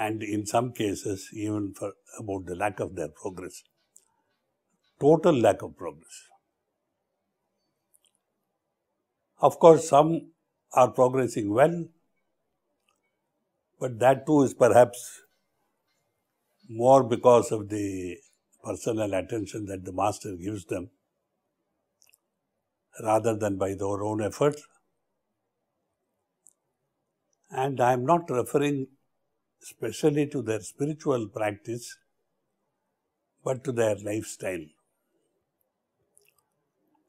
and in some cases even about the lack of their progress. Total lack of progress. Of course, some are progressing well, but that too is perhaps more because of the personal attention that the master gives them rather than by their own effort. And I am not referring especially to their spiritual practice, but to their lifestyle.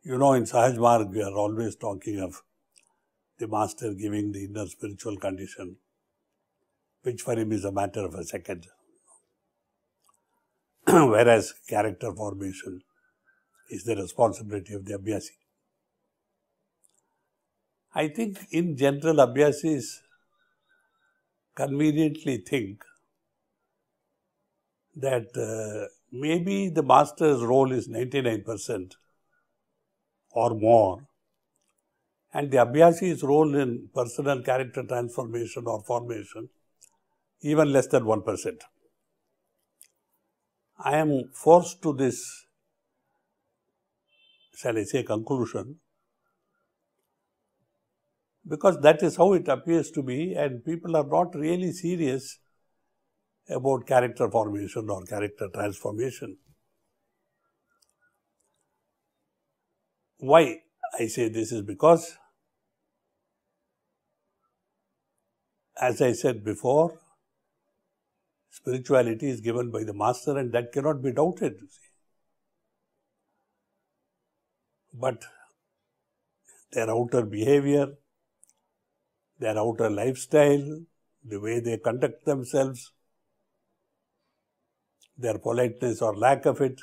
You know, in Sahaj Marg, we are always talking of the master giving the inner spiritual condition, which for him is a matter of a second. Whereas character formation is the responsibility of the Abhyasi. I think in general, Abhyasis conveniently think that maybe the master's role is 99% or more, and the Abhyasi's role in personal character transformation or formation even less than 1%. I am forced to this, shall I say, conclusion, because that is how it appears to be, and people are not really serious about character formation or character transformation. Why I say this is because, as I said before, spirituality is given by the master and that cannot be doubted. But their outer behavior, their outer lifestyle, the way they conduct themselves, their politeness or lack of it,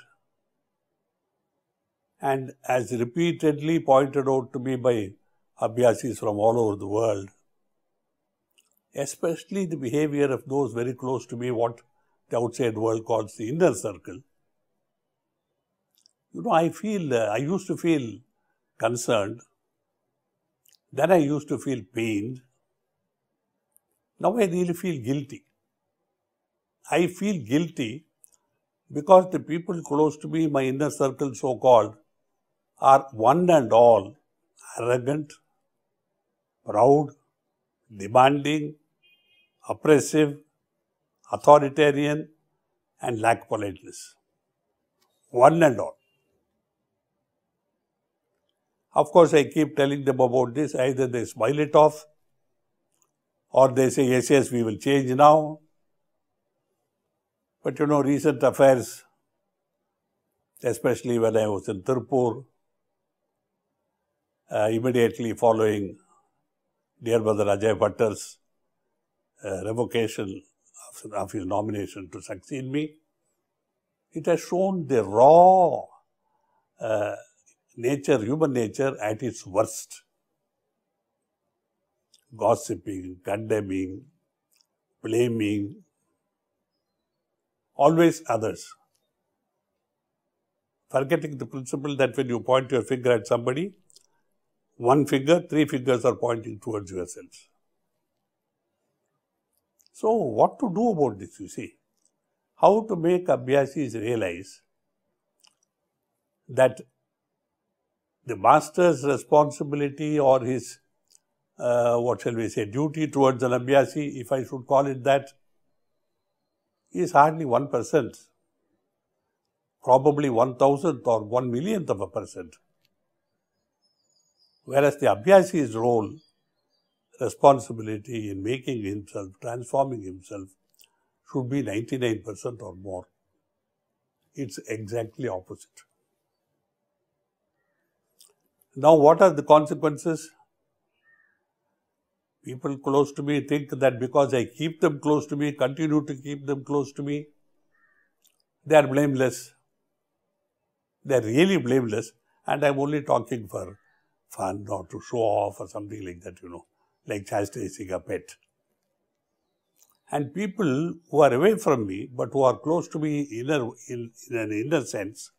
and as repeatedly pointed out to me by Abhyasis from all over the world, especially the behavior of those very close to me, what the outside world calls the inner circle. You know, I used to feel concerned, then I used to feel pained, now I really feel guilty. I feel guilty because the people close to me, my inner circle so-called, are one and all arrogant, proud, demanding, oppressive, authoritarian, and lack politeness. One and all. Of course, I keep telling them about this. Either they smile it off, or they say, yes, yes, we will change now. But you know, recent affairs, especially when I was in Tirupur, immediately following dear brother Ajay Bhattar's revocation of his nomination to succeed me, it has shown the raw nature, human nature at its worst. Gossiping, condemning, blaming, always others. Forgetting the principle that when you point your finger at somebody, one finger, three fingers are pointing towards yourselves. So, what to do about this, you see? How to make Abhyasis realize that the master's responsibility or his, duty towards an Abhyasi, if I should call it that, is hardly 1%, probably 1,000th or 1,000,000th of a percent. Whereas the Abhyasi's role, responsibility in making himself, transforming himself, should be 99% or more. It's exactly opposite. Now, what are the consequences? People close to me think that because I keep them close to me, continue to keep them close to me, they are blameless. They are really blameless, and I'm only talking for fun or to show off or something like that, you know, like chastising a pet. And people who are away from me, but who are close to me in an inner sense,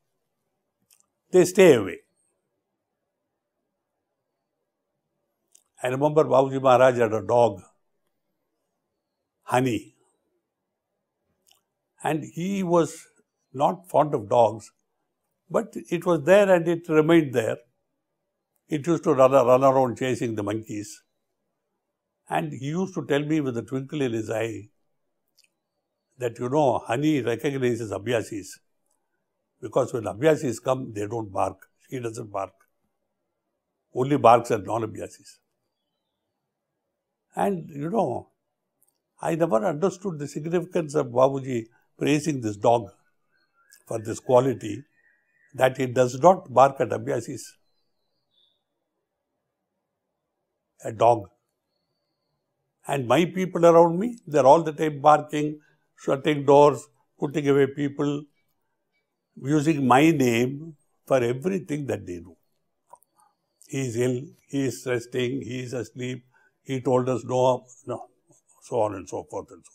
they stay away. I remember Babuji Maharaj had a dog, Honey. And he was not fond of dogs, but it was there and it remained there. It used to run around chasing the monkeys. And he used to tell me with a twinkle in his eye that, honey recognizes abhyasis. Because when abhyasis come, they don't bark. He doesn't bark. Only barks at non-abhyasis. And, I never understood the significance of Babuji praising this dog for this quality, that it does not bark at abhyasis. A dog. And my people around me, they're all the time barking, shutting doors, putting away people, using my name for everything that they do. He is ill, he is resting, he is asleep, he told us no, so on and so forth and so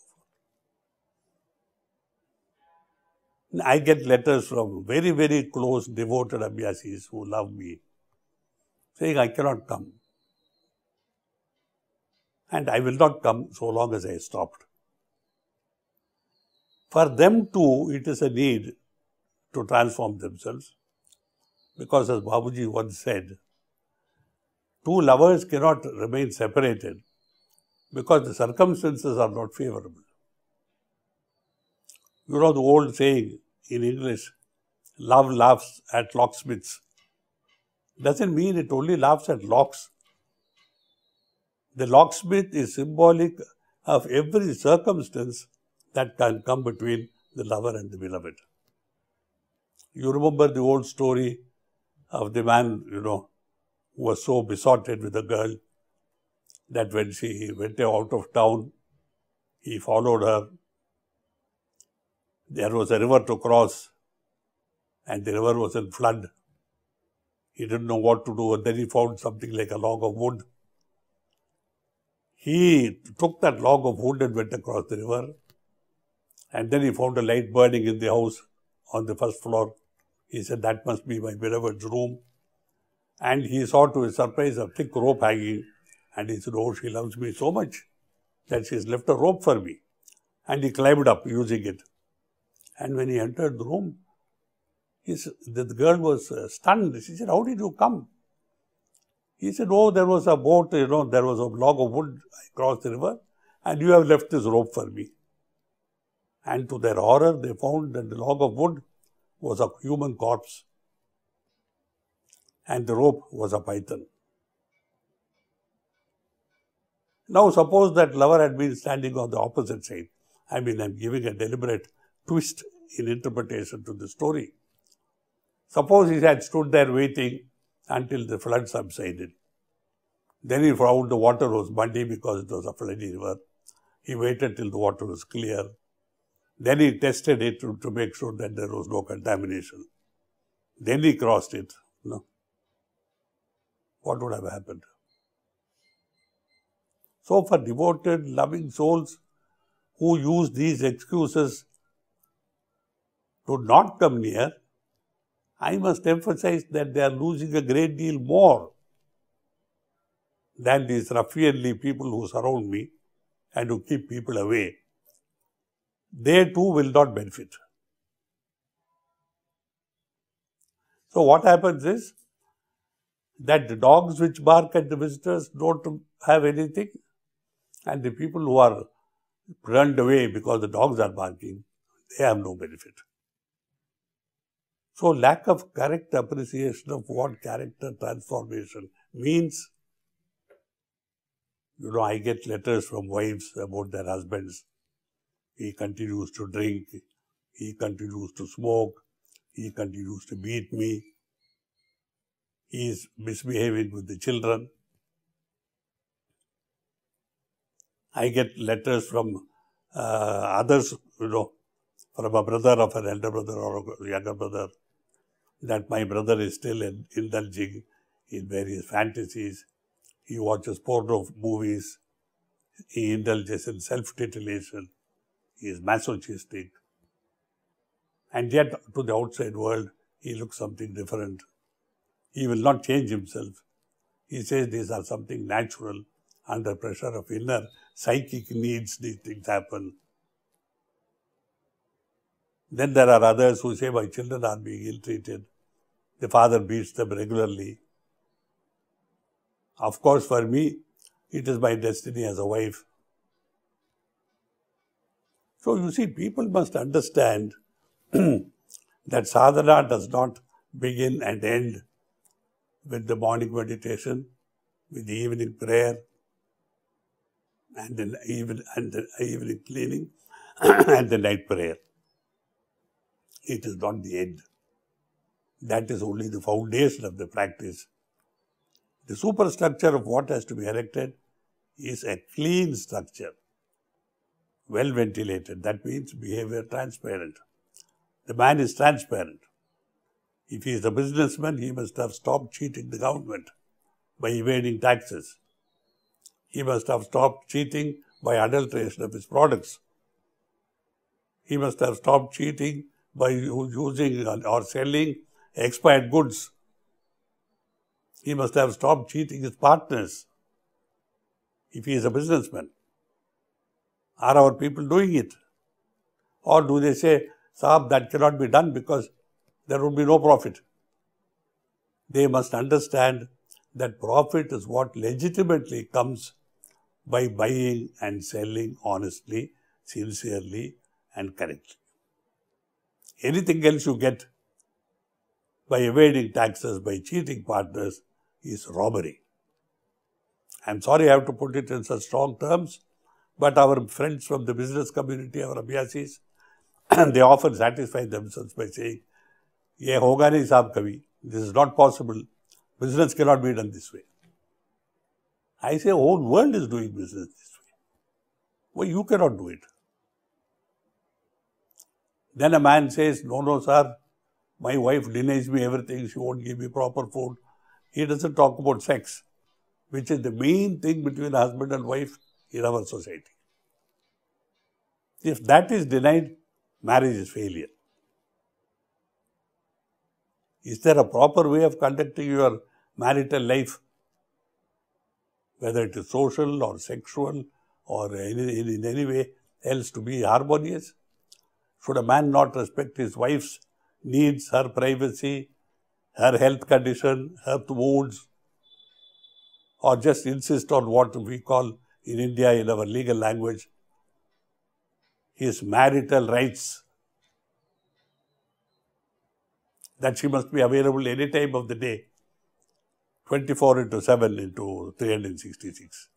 forth. I get letters from very, very close, devoted abhyasis who love me, saying I cannot come. And I will not come so long as I stopped. For them too, it is a need to transform themselves. Because as Babuji once said, two lovers cannot remain separated because the circumstances are not favorable. You know the old saying in English, love laughs at locksmiths. Doesn't mean it only laughs at locks. The locksmith is symbolic of every circumstance that can come between the lover and the beloved. You remember the old story of the man, who was so besotted with a girl that when she went out of town, he followed her. There was a river to cross and the river was in flood. He didn't know what to do, and then he found something like a log of wood. He took that log of wood and went across the river, and then he found a light burning in the house on the first floor. He said, that must be my beloved's room. And he saw to his surprise a thick rope hanging, and he said, oh, she loves me so much that she's left a rope for me. And he climbed up using it. And when he entered the room, the girl was stunned. She said, how did you come? He said, oh, there was a boat, there was a log of wood. I crossed the river and you have left this rope for me. And to their horror, they found that the log of wood was a human corpse and the rope was a python. Now, suppose that lover had been standing on the opposite side. I'm giving a deliberate twist in interpretation to the story. Suppose he had stood there waiting until the flood subsided. Then he found the water was muddy because it was a floody river. He waited till the water was clear. Then he tested it to make sure that there was no contamination. Then he crossed it. What would have happened? So for devoted, loving souls who use these excuses to not come near, I must emphasize that they are losing a great deal more than these ruffianly people who surround me and who keep people away. They too will not benefit. So what happens is that the dogs which bark at the visitors don't have anything, and the people who are run away because the dogs are barking, they have no benefit. So lack of correct appreciation of what character transformation means. I get letters from wives about their husbands. He continues to drink, he continues to smoke, he continues to beat me, he is misbehaving with the children. I get letters from others, from a brother of an elder brother or a younger brother, that my brother is still indulging in various fantasies. He watches porno movies. He indulges in self-titillation. He is masochistic. And yet, to the outside world, he looks something different. He will not change himself. He says these are something natural. Under pressure of inner psychic needs, these things happen. Then there are others who say, my children are being ill-treated. The father beats them regularly. Of course, for me, it is my destiny as a wife. So you see, people must understand that sadhana does not begin and end with the morning meditation, with the evening prayer, and the evening cleaning, and the night prayer. It is not the end. That is only the foundation of the practice. The superstructure of what has to be erected is a clean structure, well ventilated. That means behavior transparent. The man is transparent. If he is a businessman, he must have stopped cheating the government by evading taxes. He must have stopped cheating by adulteration of his products. He must have stopped cheating by using or selling expired goods. He must have stopped cheating his partners if he is a businessman. Are our people doing it? Or do they say, Sahab, that cannot be done because there would be no profit? They must understand that profit is what legitimately comes by buying and selling honestly, sincerely, and correctly. Anything else you get by evading taxes, by cheating partners, is robbery. I'm sorry I have to put it in such strong terms, but our friends from the business community, our abhyasis, they often satisfy themselves by saying, "Ye hoga nahi sahab kabhi. This is not possible. Business cannot be done this way." I say, whole world is doing business this way. Why you cannot do it? Then a man says, no, sir, my wife denies me everything. She won't give me proper food. He doesn't talk about sex, which is the main thing between husband and wife in our society. If that is denied, marriage is failure. Is there a proper way of conducting your marital life? Whether it is social or sexual or in any way else to be harmonious? Should a man not respect his wife's needs, her privacy, her health condition, her moods, or just insist on what we call in India, in our legal language, his marital rights, that she must be available any time of the day, 24/7 into 366.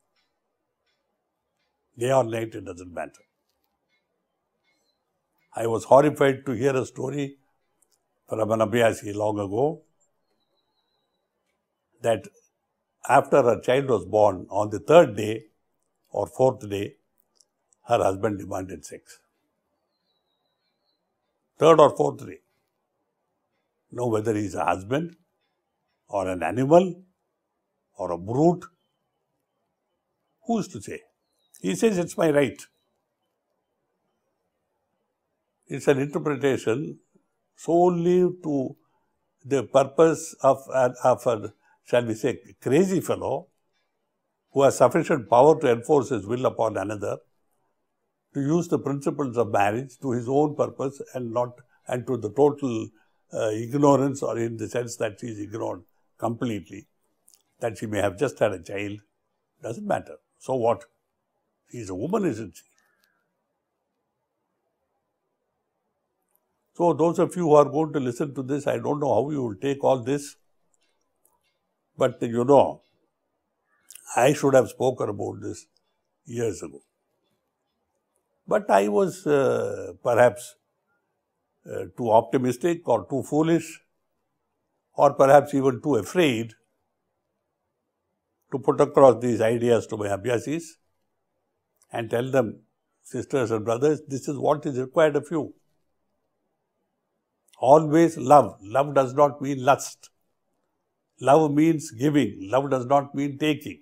Day or night, it doesn't matter. I was horrified to hear a story from an abhyasi long ago that after her child was born, on the third day or fourth day, her husband demanded sex. Third or fourth day. Now, whether he's a husband or an animal or a brute, who's to say? He says it's my right. It's an interpretation solely to the purpose of a, shall we say, crazy fellow who has sufficient power to enforce his will upon another, to use the principles of marriage to his own purpose and to the total ignorance, or in the sense that she is ignored completely, that she may have just had a child. Doesn't matter. So what? She is a woman, isn't she? So those of you who are going to listen to this, I don't know how you will take all this, but I should have spoken about this years ago. But I was perhaps too optimistic or too foolish, or perhaps even too afraid to put across these ideas to my abhyasis and tell them, sisters and brothers, this is what is required of you. Always love. Love does not mean lust. Love means giving. Love does not mean taking.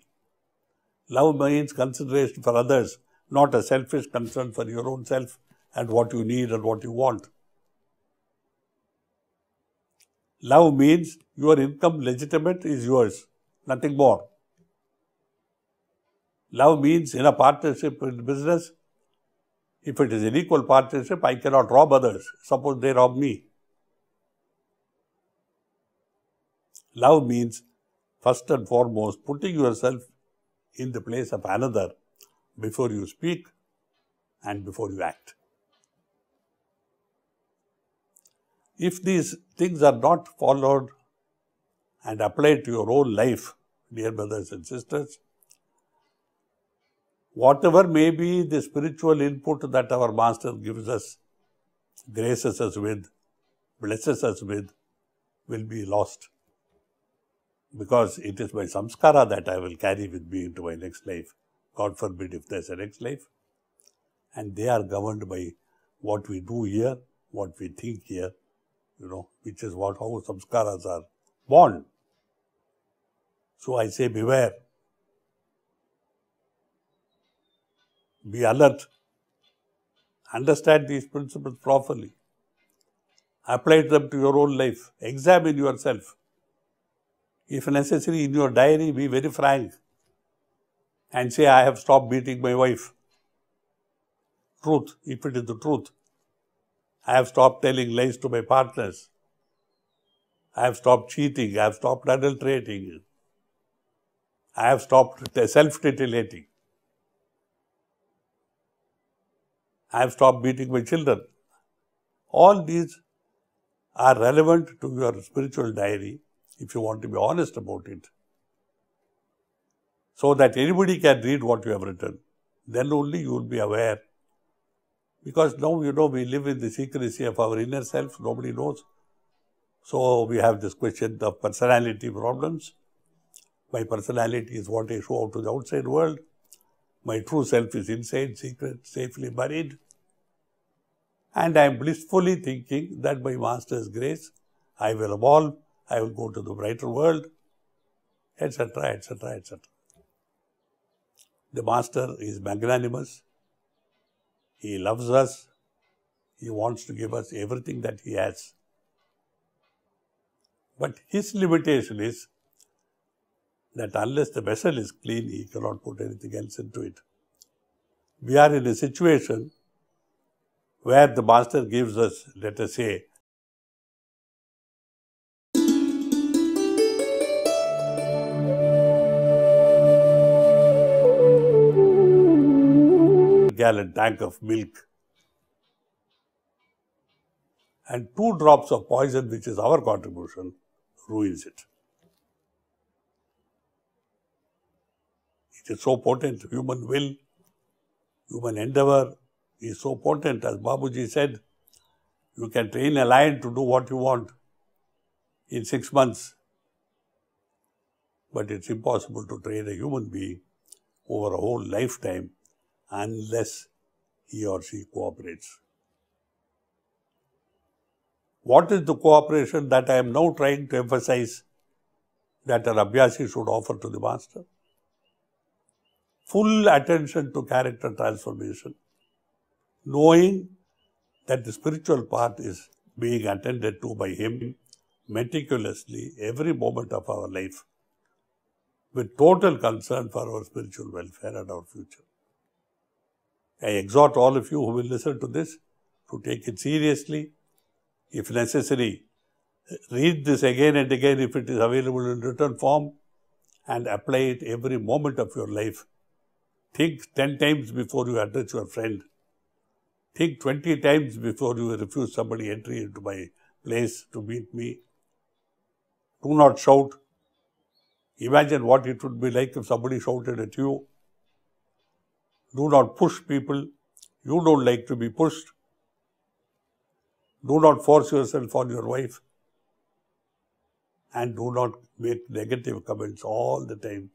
Love means consideration for others, not a selfish concern for your own self and what you need and what you want. Love means your income legitimate is yours, nothing more. Love means in a partnership in business, If it is an equal partnership, I cannot rob others. Suppose they rob me. Love means, first and foremost, putting yourself in the place of another before you speak and before you act. If these things are not followed and applied to your own life, dear brothers and sisters, whatever may be the spiritual input that our Master gives us, graces us with, blesses us with, will be lost. Because it is my samskara that I will carry with me into my next life. God forbid if there's a next life. And they are governed by what we do here, what we think here, which is how samskaras are born. So I say beware. Be alert. Understand these principles properly. Apply them to your own life. Examine yourself. If necessary, in your diary, be very frank and say, I have stopped beating my wife. Truth, if it is the truth. I have stopped telling lies to my partners. I have stopped cheating. I have stopped adulterating. I have stopped self-titillating. I have stopped beating my children. All these are relevant to your spiritual diary if you want to be honest about it, so that anybody can read what you have written. Then only you will be aware. Because now, we live in the secrecy of our inner self. Nobody knows. So we have this question of personality problems. My personality is what I show out to the outside world. My true self is inside, secret, safely buried. And I am blissfully thinking that by Master's grace, I will evolve, I will go to the brighter world, etc., etc., etc. The Master is magnanimous. He loves us. He wants to give us everything that He has. But His limitation is that unless the vessel is clean, He cannot put anything else into it. We are in a situation where the Master gives us, let us say, gallon tank of milk and 2 drops of poison, which is our contribution, ruins it. It is so potent. Human will, human endeavor is so potent. As Babuji said, you can train a lion to do what you want in 6 months. But it's impossible to train a human being over a whole lifetime unless he or she cooperates. What is the cooperation that I am now trying to emphasize that an Abhyasi should offer to the Master? Full attention to character transformation, knowing that the spiritual part is being attended to by Him meticulously every moment of our life, with total concern for our spiritual welfare and our future. I exhort all of you who will listen to this to take it seriously. If necessary, read this again and again if it is available in written form, and apply it every moment of your life. Think 10 times before you address your friend. Think 20 times before you refuse somebody entry into my place to meet me. Do not shout. Imagine what it would be like if somebody shouted at you. Do not push people. You don't like to be pushed. Do not force yourself on your wife. And do not make negative comments all the time.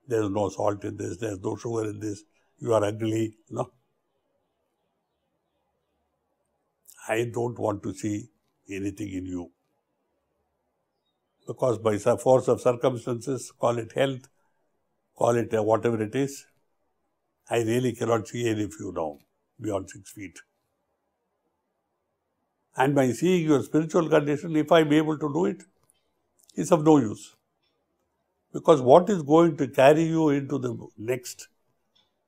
There is no salt in this, there is no sugar in this, you are ugly. No. I don't want to see anything in you. Because by force of circumstances, call it health, call it whatever it is, I really cannot see any of you now beyond 6 feet. And by seeing your spiritual condition, if I am able to do it, is of no use. Because what is going to carry you into the next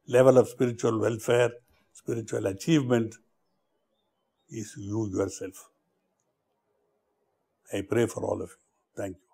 level of spiritual welfare, spiritual achievement is you yourself. I pray for all of you. Thank you.